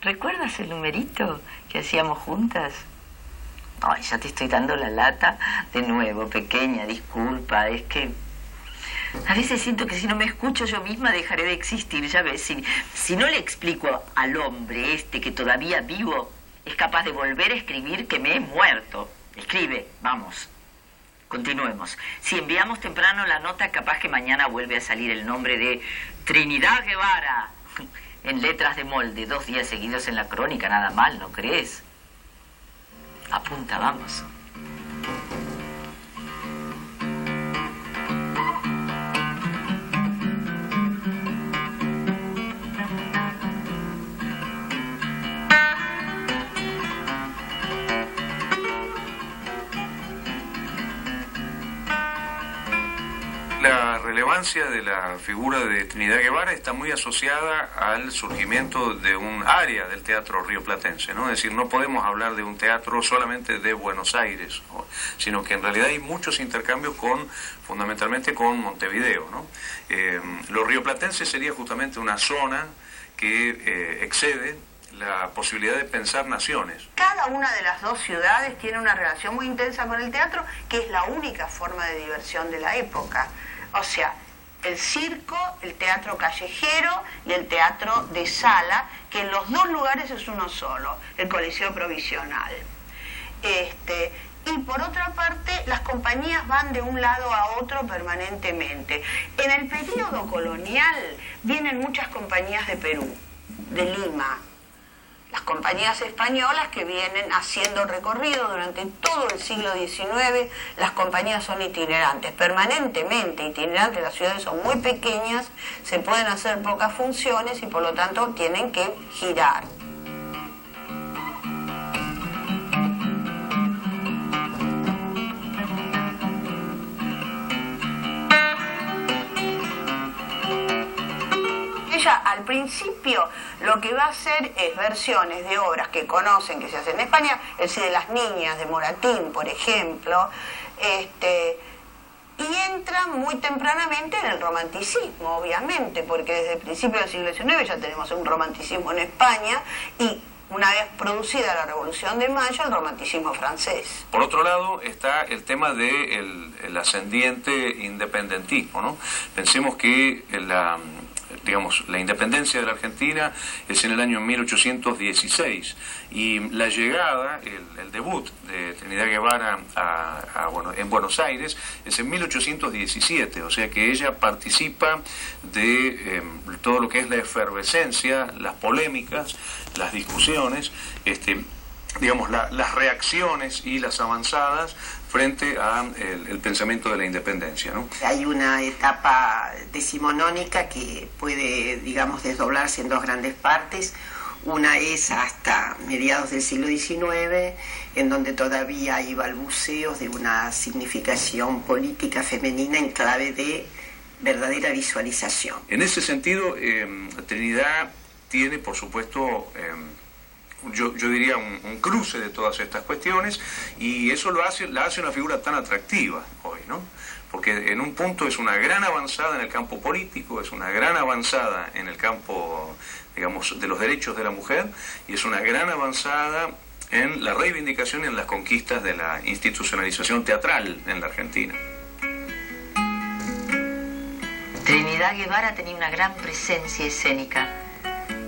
¿Recuerdas el numerito que hacíamos juntas? Ay, ya te estoy dando la lata de nuevo, pequeña, disculpa, es que a veces siento que si no me escucho yo misma dejaré de existir, ya ves, si no le explico al hombre este que todavía vivo, es capaz de volver a escribir que me he muerto. Escribe, vamos. Continuemos. Si enviamos temprano la nota, capaz que mañana vuelve a salir el nombre de Trinidad Guevara. En letras de molde, 2 días seguidos en la crónica, nada mal, ¿no crees? Apunta, vamos. La relevancia de la figura de Trinidad Guevara está muy asociada al surgimiento de un área del teatro rioplatense, ¿no? Es decir, no podemos hablar de un teatro solamente de Buenos Aires, ¿no? Sino que en realidad hay muchos intercambios fundamentalmente con Montevideo, ¿no? Los rioplatenses sería justamente una zona que excede la posibilidad de pensar naciones. Cada una de las dos ciudades tiene una relación muy intensa con el teatro, que es la única forma de diversión de la época. O sea, el circo, el teatro callejero y el teatro de sala, que en los dos lugares es uno solo, el Coliseo Provisional. Y por otra parte, las compañías van de un lado a otro permanentemente. En el periodo colonial vienen muchas compañías de Perú, de Lima. Las compañías españolas que vienen haciendo recorrido durante todo el siglo XIX, las compañías son itinerantes, permanentemente itinerantes, las ciudades son muy pequeñas, se pueden hacer pocas funciones y por lo tanto tienen que girar. Ella al principio lo que va a hacer es versiones de obras que conocen, que se hacen en España, el Cid de las Niñas, de Moratín, por ejemplo, y entra muy tempranamente en el romanticismo, obviamente, porque desde el principio del siglo XIX ya tenemos un romanticismo en España y una vez producida la Revolución de Mayo, el romanticismo francés. Por otro lado está el tema del ascendiente independentismo, ¿no? Pensemos que la independencia de la Argentina es en el año 1816 y la llegada, el debut de Trinidad Guevara en Buenos Aires es en 1817, o sea que ella participa de todo lo que es la efervescencia, las polémicas, las discusiones, las reacciones y las avanzadas frente a el pensamiento de la independencia, ¿no? Hay una etapa decimonónica que puede, desdoblarse en dos grandes partes. Una es hasta mediados del siglo XIX, en donde todavía hay balbuceos de una significación política femenina en clave de verdadera visualización. En ese sentido, Trinidad tiene, por supuesto, yo diría un cruce de todas estas cuestiones, y eso la hace una figura tan atractiva hoy, ¿no? Porque en un punto es una gran avanzada en el campo político, es una gran avanzada en el campo, de los derechos de la mujer, y es una gran avanzada en la reivindicación y en las conquistas de la institucionalización teatral en la Argentina. Trinidad Guevara tenía una gran presencia escénica.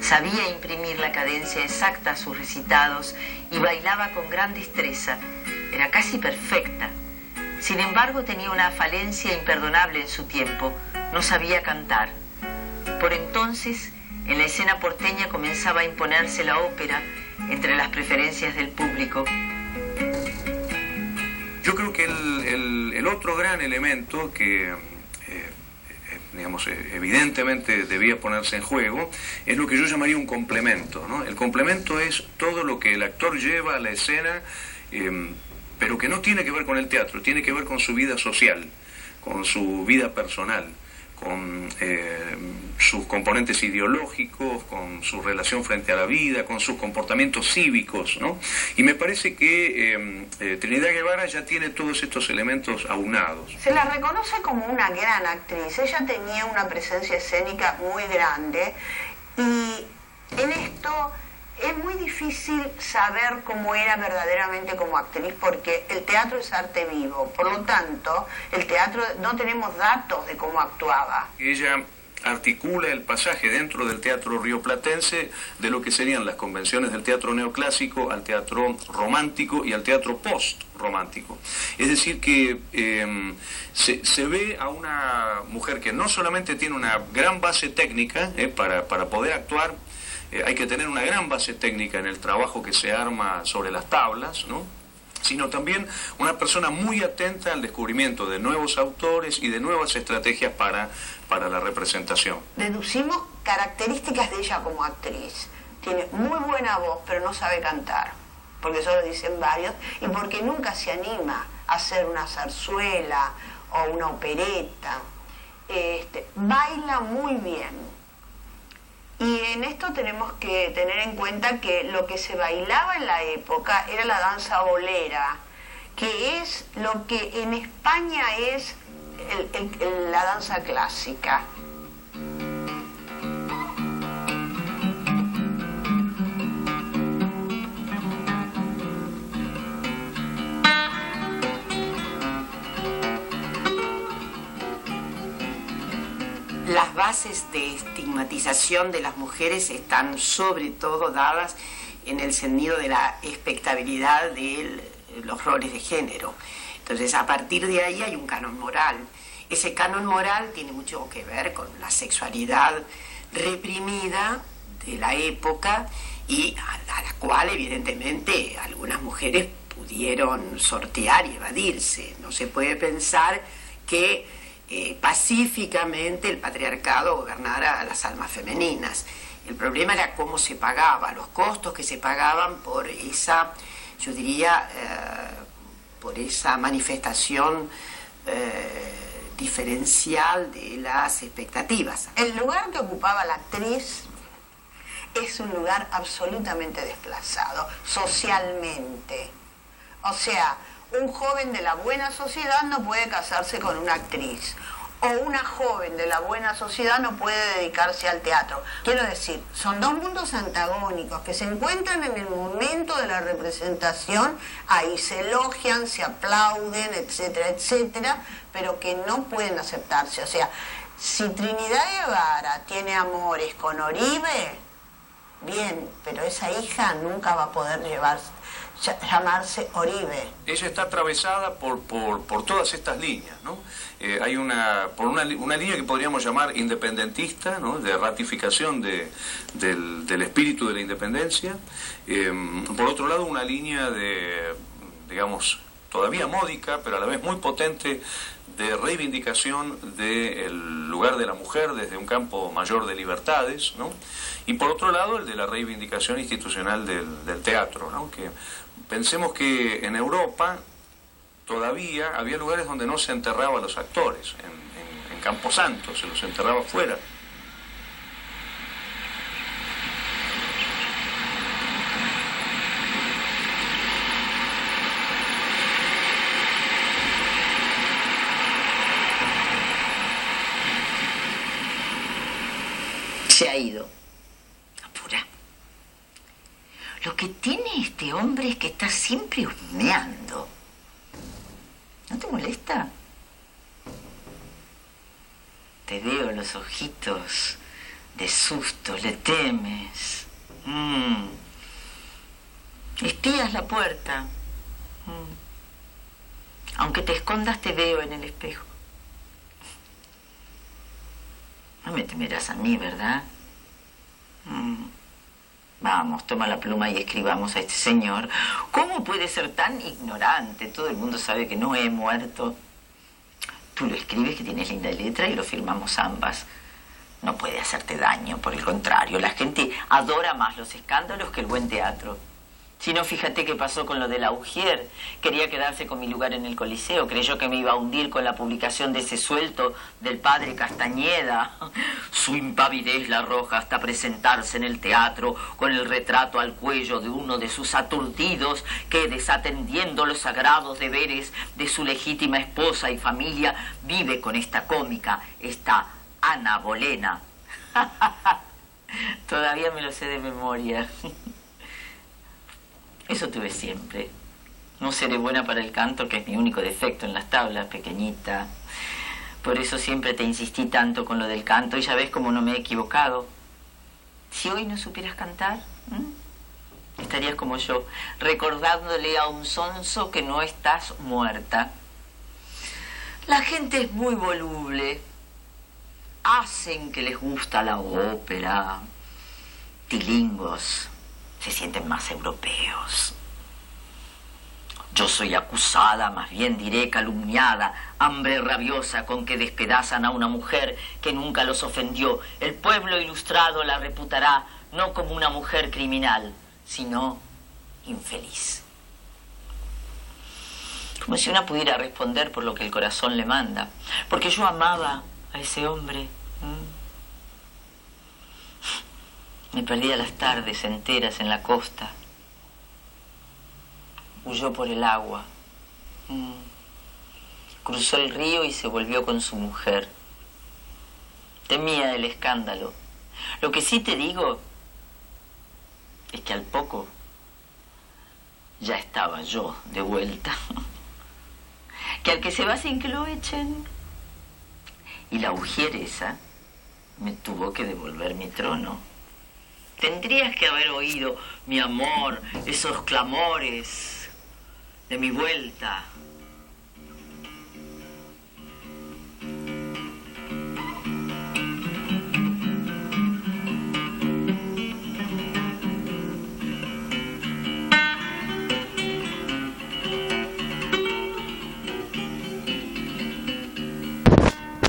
Sabía imprimir la cadencia exacta a sus recitados y bailaba con gran destreza. Era casi perfecta. Sin embargo, tenía una falencia imperdonable en su tiempo. No sabía cantar. Por entonces, en la escena porteña comenzaba a imponerse la ópera entre las preferencias del público. Yo creo que el otro gran elemento que evidentemente debía ponerse en juego, es lo que yo llamaría un complemento, ¿no? El complemento es todo lo que el actor lleva a la escena, pero que no tiene que ver con el teatro, tiene que ver con su vida social, con su vida personal, con sus componentes ideológicos, con su relación frente a la vida, con sus comportamientos cívicos, ¿no? Y me parece que Trinidad Guevara ya tiene todos estos elementos aunados. Se la reconoce como una gran actriz. Ella tenía una presencia escénica muy grande y en esto difícil saber cómo era verdaderamente como actriz porque el teatro es arte vivo, por lo tanto, el teatro no tenemos datos de cómo actuaba. Ella articula el pasaje dentro del teatro rioplatense de lo que serían las convenciones del teatro neoclásico al teatro romántico y al teatro post-romántico. Es decir que se ve a una mujer que no solamente tiene una gran base técnica para poder actuar, hay que tener una gran base técnica en el trabajo que se arma sobre las tablas, ¿no?, sino también una persona muy atenta al descubrimiento de nuevos autores y de nuevas estrategias para la representación. Deducimos características de ella como actriz. Tiene muy buena voz, pero no sabe cantar, porque eso lo dicen varios, y porque nunca se anima a hacer una zarzuela o una opereta. Baila muy bien. Y en esto tenemos que tener en cuenta que lo que se bailaba en la época era la danza bolera, que es lo que en España es la danza clásica. Las bases de estigmatización de las mujeres están sobre todo dadas en el sentido de la expectabilidad de los roles de género. Entonces, a partir de ahí hay un canon moral. Ese canon moral tiene mucho que ver con la sexualidad reprimida de la época y a la cual, evidentemente, algunas mujeres pudieron sortear y evadirse. No se puede pensar que pacíficamente el patriarcado gobernara a las almas femeninas. El problema era cómo se pagaba, los costos que se pagaban por esa, yo diría, por esa manifestación diferencial de las expectativas. El lugar que ocupaba la actriz es un lugar absolutamente desplazado, socialmente. O sea, un joven de la buena sociedad no puede casarse con una actriz, o una joven de la buena sociedad no puede dedicarse al teatro. Quiero decir, son dos mundos antagónicos que se encuentran en el momento de la representación, ahí se elogian, se aplauden, etcétera, etcétera, pero que no pueden aceptarse. O sea, si Trinidad Guevara tiene amores con Oribe, bien, pero esa hija nunca va a poder llamarse Oribe. Ella está atravesada por todas estas líneas, ¿no? Hay una línea que podríamos llamar independentista, ¿no?, de ratificación del espíritu de la independencia. Por otro lado, una línea de, digamos, todavía módica, pero a la vez muy potente, de reivindicación del lugar de la mujer desde un campo mayor de libertades, ¿no? Y por otro lado, el de la reivindicación institucional del teatro, ¿no? Que pensemos que en Europa todavía había lugares donde no se enterraba a los actores, en Camposanto se los enterraba fuera. Se ha ido. Apura. Lo que tiene este hombre es que está siempre husmeando. ¿No te molesta? Te veo los ojitos de susto, le temes. Espías la puerta. Aunque te escondas, te veo en el espejo. No me temerás a mí, ¿verdad? Vamos, toma la pluma y escribamos a este señor. ¿Cómo puede ser tan ignorante? Todo el mundo sabe que no he muerto. Tú lo escribes, que tienes linda letra, y lo firmamos ambas. No puede hacerte daño, por el contrario. La gente adora más los escándalos que el buen teatro. Si no, fíjate qué pasó con lo de Laugier. Quería quedarse con mi lugar en el Coliseo. Creyó que me iba a hundir con la publicación de ese suelto del padre Castañeda. Su impavidez la arroja hasta presentarse en el teatro con el retrato al cuello de uno de sus aturdidos que, desatendiendo los sagrados deberes de su legítima esposa y familia, vive con esta cómica, esta Ana Bolena. Todavía me lo sé de memoria. Eso tuve siempre. No seré buena para el canto, que es mi único defecto en las tablas, pequeñita. Por eso siempre te insistí tanto con lo del canto y ya ves cómo no me he equivocado. Si hoy no supieras cantar, estarías como yo, recordándole a un sonso que no estás muerta. La gente es muy voluble. Hacen que les gusta la ópera. Tilingos. Se sienten más europeos. Yo soy acusada, más bien diré calumniada, hambre rabiosa con que despedazan a una mujer que nunca los ofendió. El pueblo ilustrado la reputará no como una mujer criminal, sino infeliz. Como si una pudiera responder por lo que el corazón le manda. Porque yo amaba a ese hombre. Me perdía las tardes enteras en la costa. Huyó por el agua. Cruzó el río y se volvió con su mujer. Temía el escándalo. Lo que sí te digo es que al poco ya estaba yo de vuelta. Que al que se va sin que lo echen. Y la ujier esa me tuvo que devolver mi trono. Tendrías que haber oído, mi amor, esos clamores de mi vuelta.